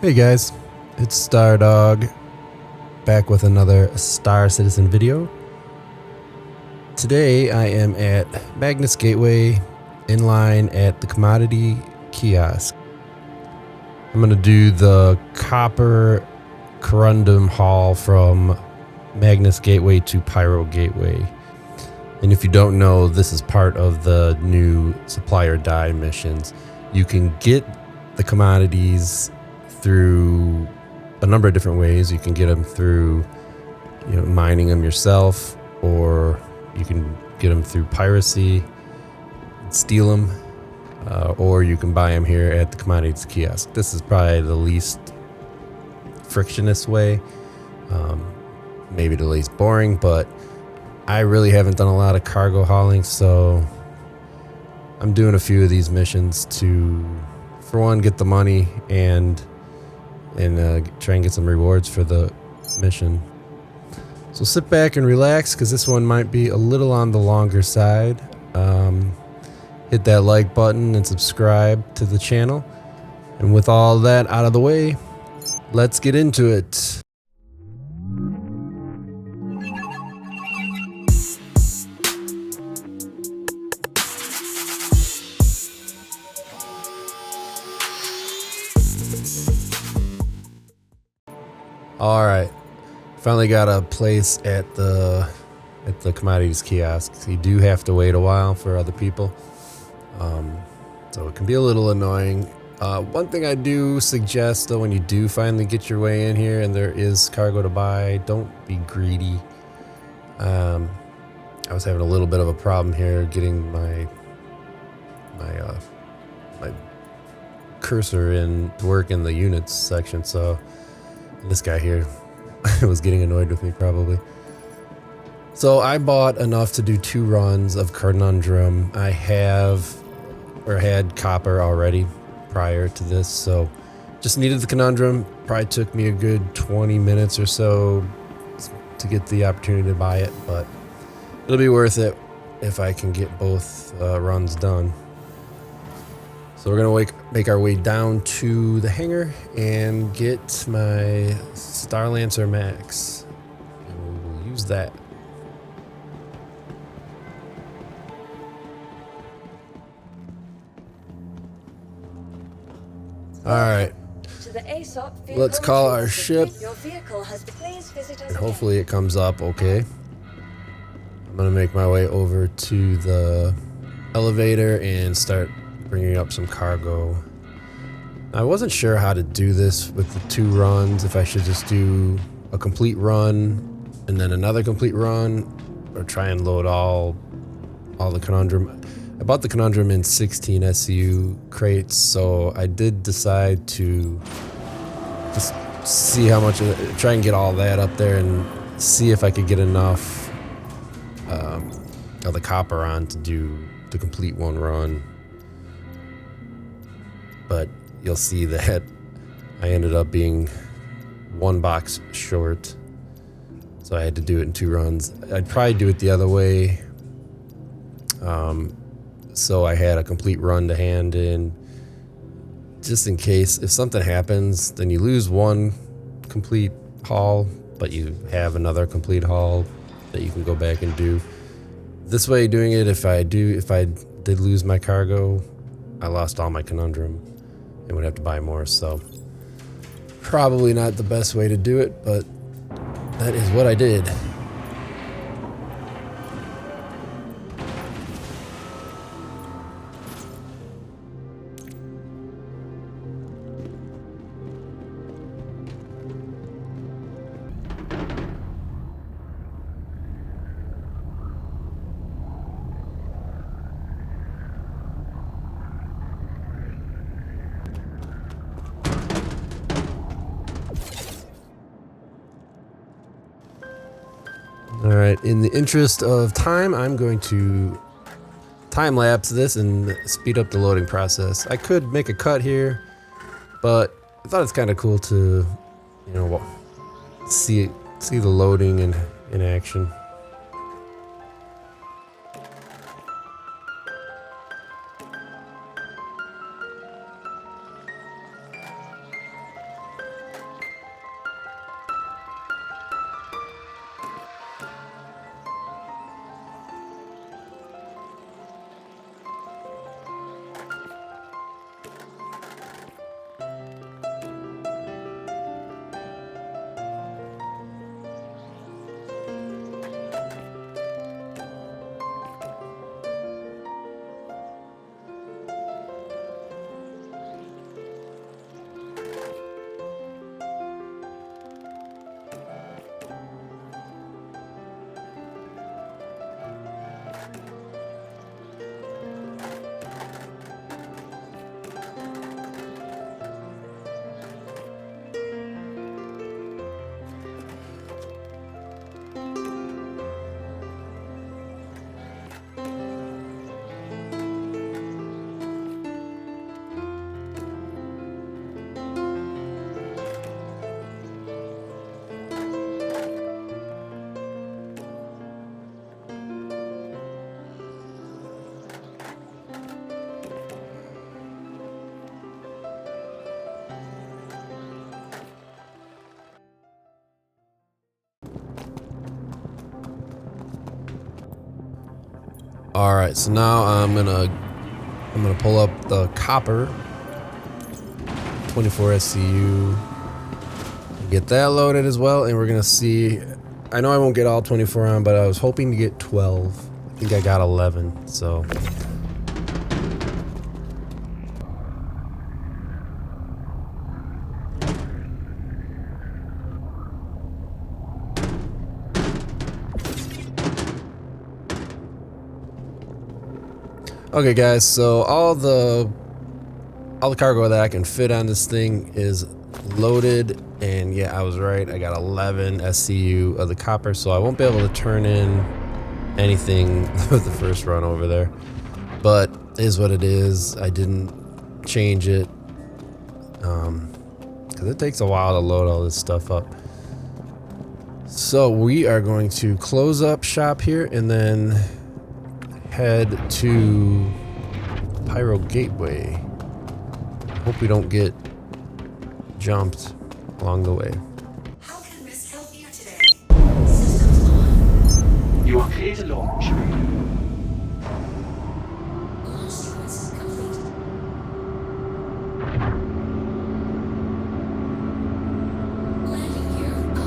Hey guys, it's Star Dog back with another Star Citizen video. Today I am at Magnus Gateway in line at the commodity kiosk. I'm going to do the copper corundum haul from Magnus Gateway to Pyro Gateway. And if you don't know, this is part of the new supply or die missions. You can get the commodities through a number of different ways. You can get them through, mining them yourself, or you can get them through piracy, steal them, or you can buy them here at the commodities kiosk. This is probably the least frictionless way, maybe the least boring, but I really haven't done a lot of cargo hauling, so I'm doing a few of these missions to, for one, get the money and try and get some rewards for the mission. So sit back and relax, because this one might be a little on the longer side. Hit that like button and subscribe to the channel. And with all that out of the way, let's get into it. All right, finally got a place at the commodities kiosk. You do have to wait a while for other people, so it can be a little annoying. One thing I do suggest, though, when you do finally get your way in here and there is cargo to buy, don't be greedy. I was having a little bit of a problem here getting my cursor in to work in the units section, so this guy here was getting annoyed with me probably. So I bought enough to do 2 runs of Conundrum. I had copper already prior to this, so just needed the Conundrum. Probably took me a good 20 minutes or so to get the opportunity to buy it, but it'll be worth it if I can get both runs done. So we're gonna make our way down to the hangar and get my Star Lancer Max, and we will use that. All right, let's call our ship, and hopefully it comes up okay. I'm gonna make my way over to the elevator and start bringing up some cargo. I wasn't sure how to do this with the 2 runs, if I should just do a complete run and then another complete run, or try and load all the Conundrum. I bought the Conundrum in 16 SCU crates, so I did decide to just see how much, try and get all that up there and see if I could get enough of the copper on to complete one run. But you'll see that I ended up being 1 box short, so I had to do it in 2 runs. I'd probably do it the other way, so I had a complete run to hand in, just in case if something happens, then you lose 1 complete haul, but you have another complete haul that you can go back and do. This way, doing it, if I did lose my cargo, I lost all my Conundrum and would have to buy more, so probably not the best way to do it, but that is what I did. Alright, in the interest of time, I'm going to time-lapse this and speed up the loading process. I could make a cut here, but I thought it's kind of cool to, see the loading in action. All right, so now I'm gonna pull up the copper 24 SCU, get that loaded as well, and we're gonna see. I know I won't get all 24 on, but I was hoping to get 12. I think I got 11, so. Okay guys, so all the cargo that I can fit on this thing is loaded, and yeah, I was right. I got 11 SCU of the copper, so I won't be able to turn in anything with the first run over there. But it is what it is. I didn't change it because it takes a while to load all this stuff up. So we are going to close up shop here and then head to Pyro Gateway. Hope we don't get jumped along the way. How can Miss help you today? Systems on. You are clear to launch. Launch sequence complete. Landing gear up.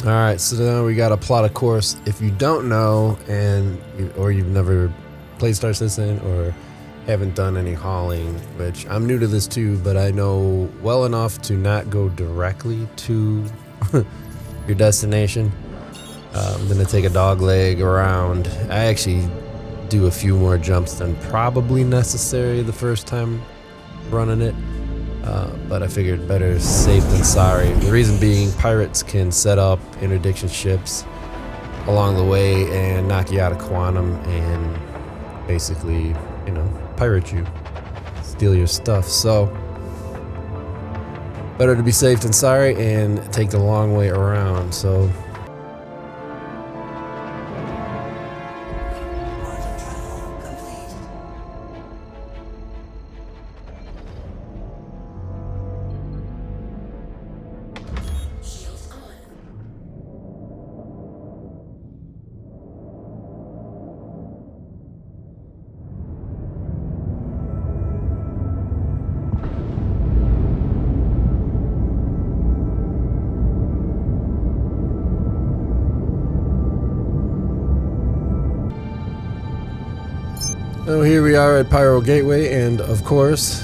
All right, so now we got a plot of course. If you don't know, or you've never played Star Citizen or haven't done any hauling, which I'm new to this too, but I know well enough to not go directly to your destination. I'm gonna take a dog leg around. I actually do a few more jumps than probably necessary the first time running it. But I figured better safe than sorry. The reason being, pirates can set up interdiction ships along the way and knock you out of quantum and basically, you know, pirate you, steal your stuff. So better to be safe than sorry and take the long way around. So so here we are at Pyro Gateway, and of course,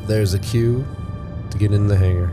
there's a queue to get in the hangar.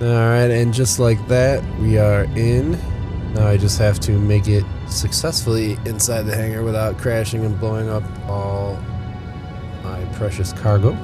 Alright, and just like that, we are in. Now I just have to make it successfully inside the hangar without crashing and blowing up all my precious cargo.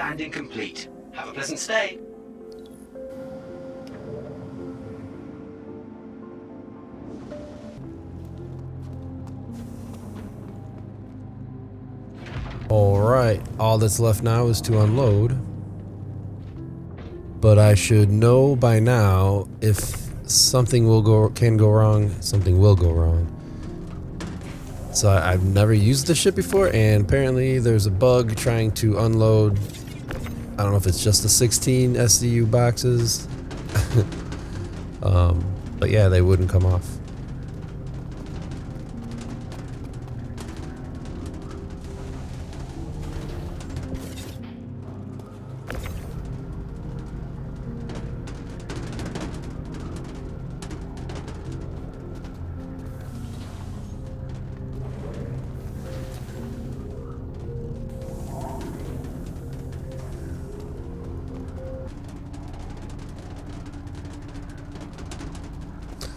Landing complete. Have a pleasant stay. Alright, all that's left now is to unload. But I should know by now if something can go wrong, something will go wrong. So I've never used this ship before, and apparently there's a bug trying to unload. I don't know if it's just the 16 SCU boxes. But yeah, they wouldn't come off.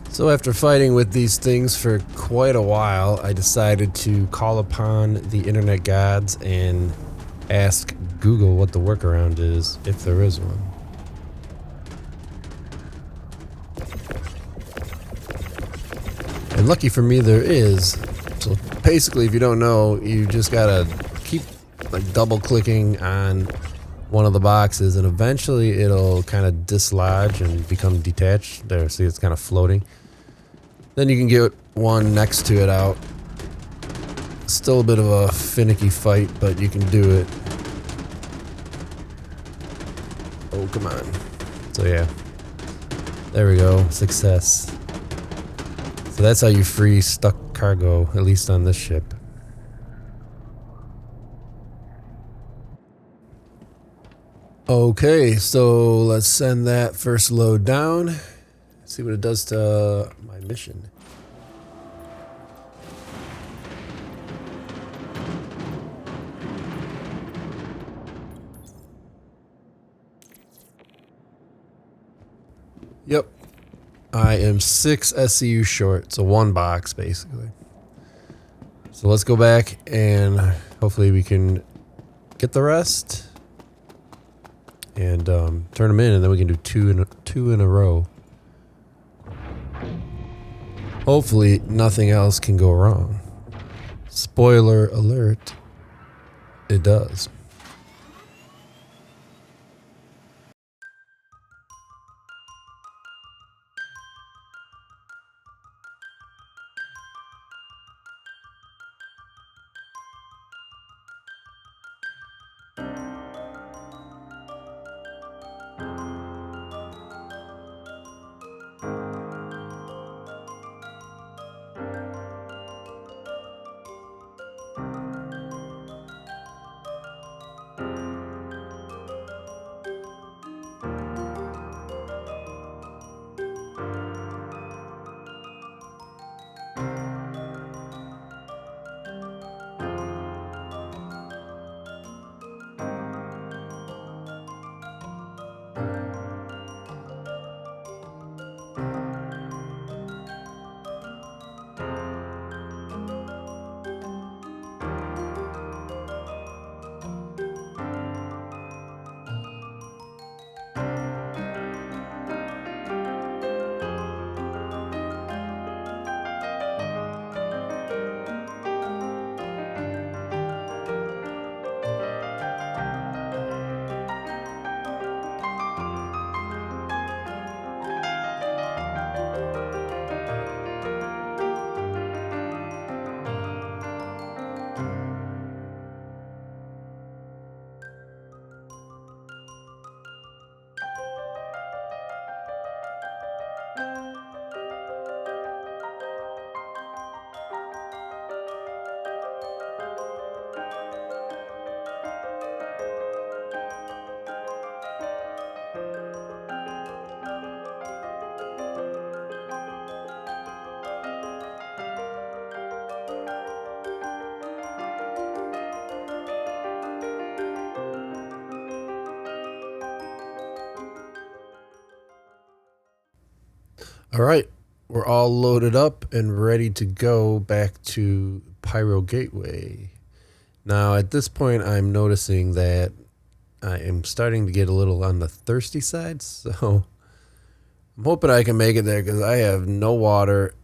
So after fighting with these things for quite a while, I decided to call upon the internet gods and ask Google what the workaround is, if there is one. And lucky for me, there is. So basically, if you don't know, you just gotta keep like double clicking on one of the boxes, and eventually it'll kind of dislodge and become detached. There, see, it's kind of floating. Then you can get one next to it out. Still a bit of a finicky fight, but you can do it. Oh, come on. So yeah. There we go. Success. So that's how you free stuck cargo, at least on this ship. Okay, so let's send that first load down. See what it does to my mission. Yep. I am 6 SCU short, so 1 box basically. So let's go back and hopefully we can get the rest and turn them in, and then we can do two in a row. Hopefully nothing else can go wrong. Spoiler alert, it does. All right, we're all loaded up and ready to go back to Pyro Gateway. Now, at this point, I'm noticing that I am starting to get a little on the thirsty side, so I'm hoping I can make it there because I have no water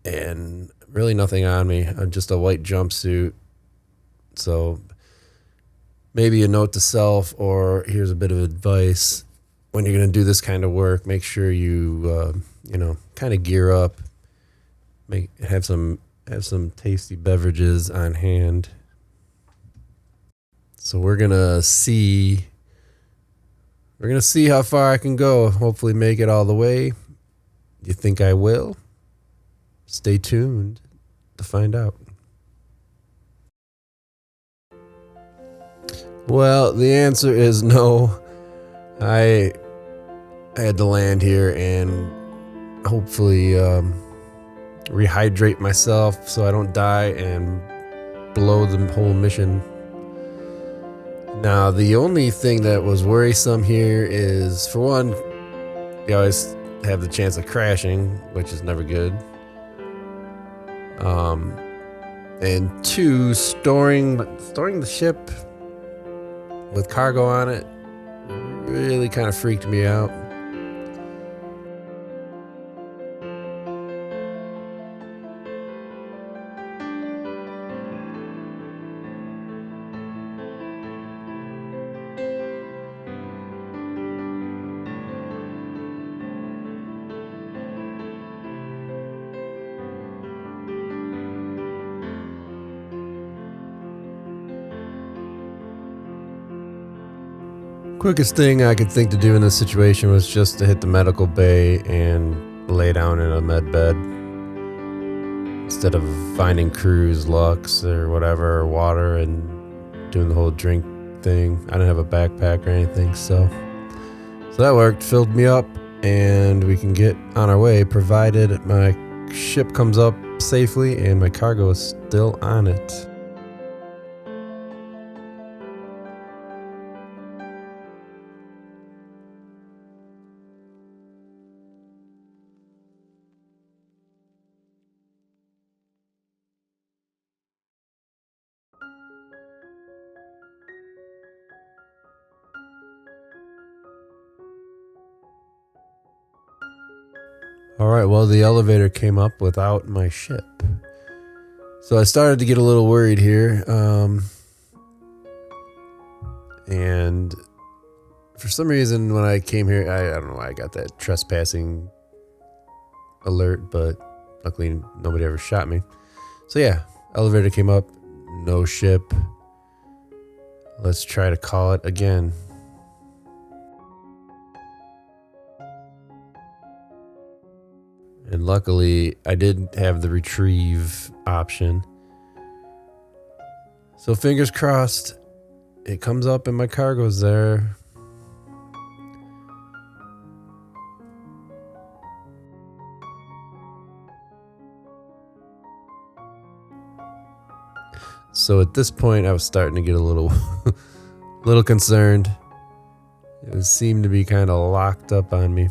and really nothing on me. I'm just a white jumpsuit. So maybe a note to self, or here's a bit of advice. When you're going to do this kind of work, make sure you, kind of gear up. Have some tasty beverages on hand. So we're gonna see how far I can go. Hopefully make it all the way. You think I will? Stay tuned to find out. Well, the answer is no. I had to land here and hopefully rehydrate myself so I don't die and blow the whole mission. Now, the only thing that was worrisome here is, for one, you always have the chance of crashing, which is never good. And two, storing the ship with cargo on it really kind of freaked me out. Quickest thing I could think to do in this situation was just to hit the medical bay and lay down in a med bed instead of finding cruise Lux or whatever, or water, and doing the whole drink thing. I didn't have a backpack or anything, so that worked. Filled me up, and we can get on our way, provided my ship comes up safely and my cargo is still on it. All right, well, the elevator came up without my ship. So I started to get a little worried here. And for some reason, when I came here, I don't know why I got that trespassing alert, but luckily nobody ever shot me. So yeah, elevator came up, no ship. Let's try to call it again. And luckily, I did have the retrieve option. So fingers crossed, it comes up and my cargo's there. So at this point, I was starting to get a little concerned. It seemed to be kind of locked up on me.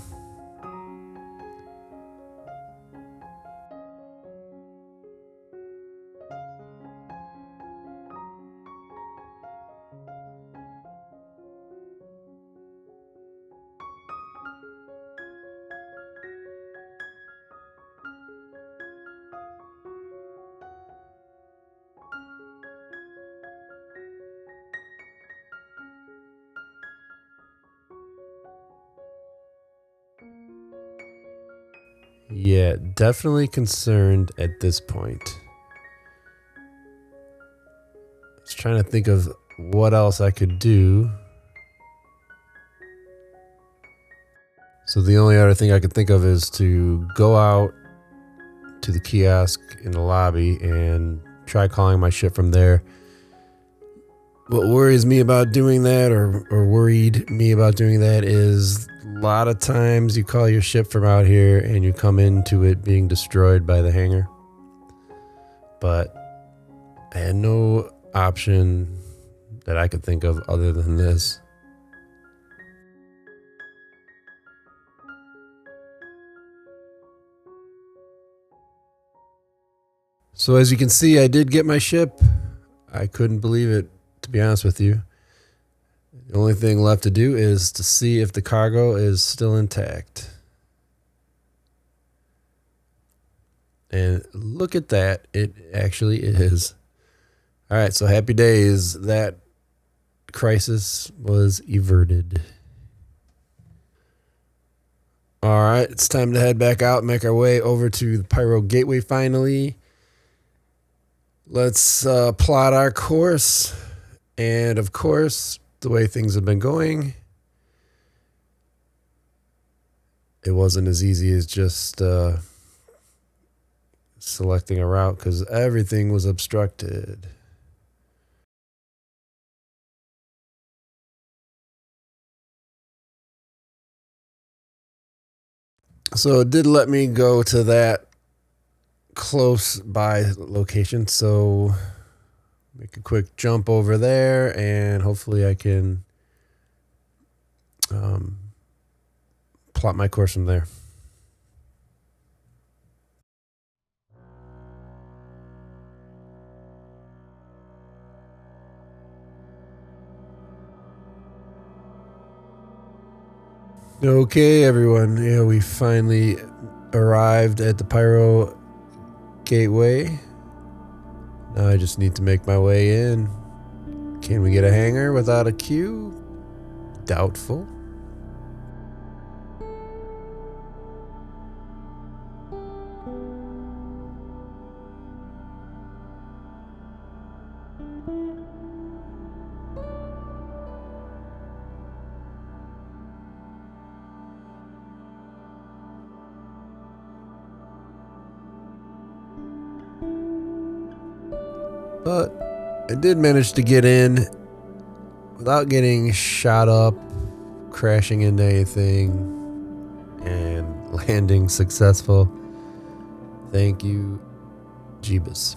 Yeah, definitely concerned at this point. I was trying to think of what else I could do. So the only other thing I could think of is to go out to the kiosk in the lobby and try calling my ship from there. What worries me about doing that, or worried me about doing that, is a lot of times you call your ship from out here and you come into it being destroyed by the hangar. But I had no option that I could think of other than this. So as you can see, I did get my ship. I couldn't believe it, to be honest with you. The only thing left to do is to see if the cargo is still intact. And look at that. It actually is. All right, so happy days. That crisis was averted. All right, it's time to head back out and make our way over to the Pyro Gateway finally. Let's plot our course. And of course, the way things have been going, it wasn't as easy as just selecting a route because everything was obstructed. So it did let me go to that close by location. So make a quick jump over there and hopefully I can plot my course from there. Okay, everyone. Yeah, we finally arrived at the Pyro Gateway. Now I just need to make my way in. Can we get a hangar without a queue? Doubtful. But I did manage to get in without getting shot up, crashing into anything, and landing successful. Thank you, Jeebus.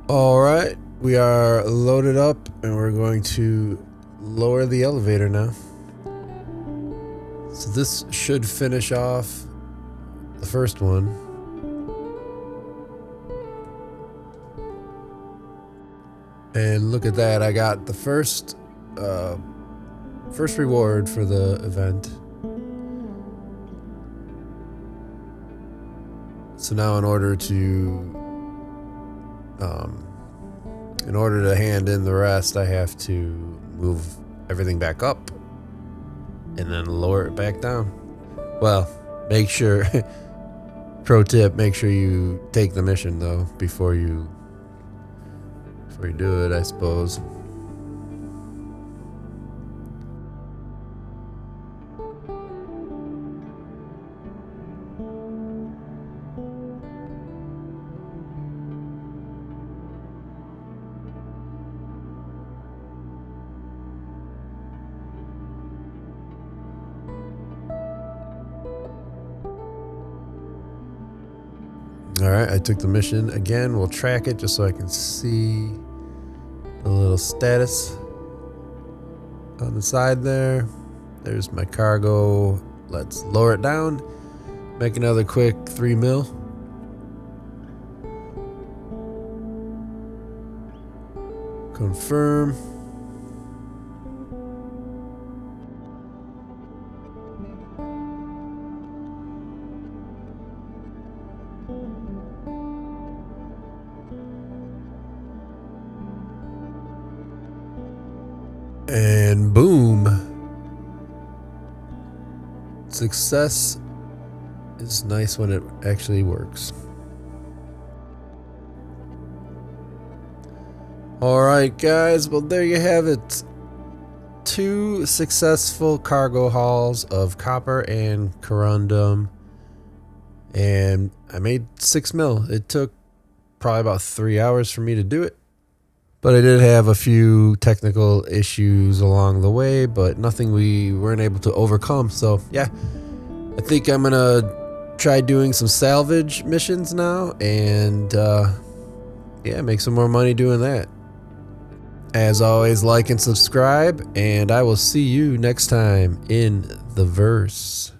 All right, we are loaded up and we're going to lower the elevator now. So this should finish off the first one. And look at that, I got the first reward for the event. So now in order to hand in the rest, I have to move everything back up and then lower it back down. Well, make sure, pro tip, make sure you take the mission though before you do it, I suppose. All right, I took the mission again. We'll track it just so I can see the little status on the side there. There's my cargo. Let's lower it down. Make another quick 3 mil. Confirm. And boom. Success is nice when it actually works. Alright guys, well there you have it. 2 successful cargo hauls of copper and corundum. And I made 6 mil. It took probably about 3 hours for me to do it. But I did have a few technical issues along the way, but nothing we weren't able to overcome. So yeah, I think I'm gonna try doing some salvage missions now and yeah, make some more money doing that. As always, like and subscribe, and I will see you next time in the verse.